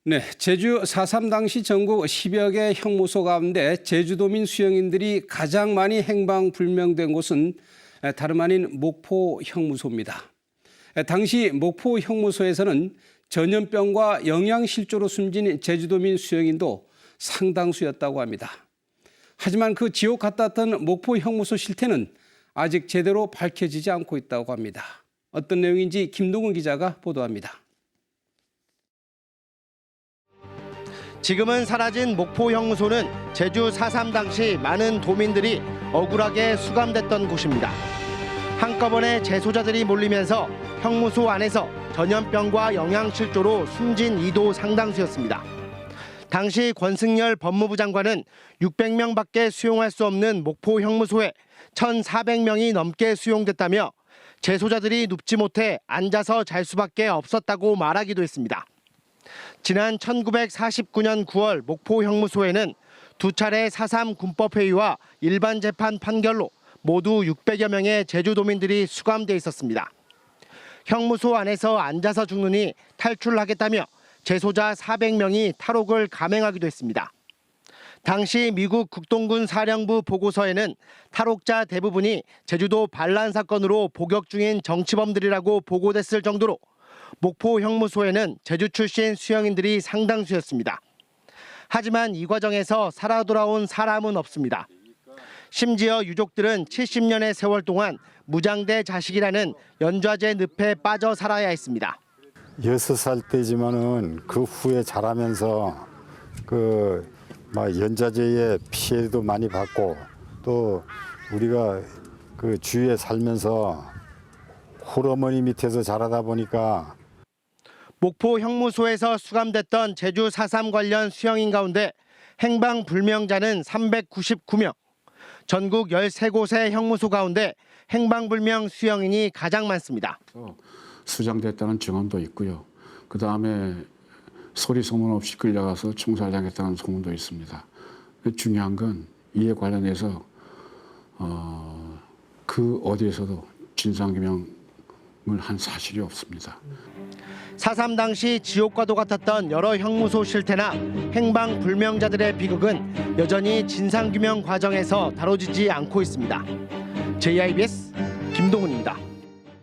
네, 제주 4.3 당시 전국 10여 개 형무소 가운데 제주도민 수용인들이 가장 많이 행방불명된 곳은 다름 아닌 목포 형무소입니다. 당시 목포 형무소에서는 전염병과 영양실조로 숨진 제주도민 수용인도 상당수였다고 합니다. 하지만 그 지옥 같았던 목포 형무소 실태는 아직 제대로 밝혀지지 않고 있다고 합니다. 어떤 내용인지 김동훈 기자가 보도합니다. 지금은 사라진 목포 형무소는 제주 4.3 당시 많은 도민들이 억울하게 수감됐던 곳입니다. 한꺼번에 재소자들이 몰리면서 형무소 안에서 전염병과 영양실조로 숨진 이도 상당수였습니다. 당시 권승열 법무부 장관은 600명밖에 수용할 수 없는 목포 형무소에 1,400명이 넘게 수용됐다며 재소자들이 눕지 못해 앉아서 잘 수밖에 없었다고 말하기도 했습니다. 지난 1949년 9월 목포 형무소에는 두 차례 4.3 군법회의와 일반 재판 판결로 모두 600여 명의 제주도민들이 수감돼 있었습니다. 형무소 안에서 앉아서 죽느니 탈출하겠다며 재소자 400명이 탈옥을 감행하기도 했습니다. 당시 미국 국동군 사령부 보고서에는 탈옥자 대부분이 제주도 반란 사건으로 복역 중인 정치범들이라고 보고됐을 정도로 목포 형무소에는 제주 출신 수용인들이 상당수였습니다. 하지만 이 과정에서 살아 돌아온 사람은 없습니다. 심지어 유족들은 70년의 세월 동안 무장대 자식이라는 연좌제 늪에 빠져 살아야 했습니다. 6살 때지만은 그 후에 자라면서 연좌제의 피해도 많이 받고 또 우리가 그 주위에 살면서 홀어머니 밑에서 자라다 보니까 목포 형무소에서 수감됐던 제주 4.3 관련 수용인 가운데 행방불명자는 399명, 전국 13곳의 형무소 가운데 행방불명 수용인이 가장 많습니다. 수장됐다는 증언도 있고요. 그다음에 소리 소문 없이 끌려가서 총살당했다는 소문도 있습니다. 중요한 건 이에 관련해서 그 어디에서도 진상규명을 한 사실이 없습니다. 4.3 당시 지옥과도 같았던 여러 형무소 실태나 행방불명자들의 비극은 여전히 진상규명 과정에서 다뤄지지 않고 있습니다. JIBS 김동훈입니다.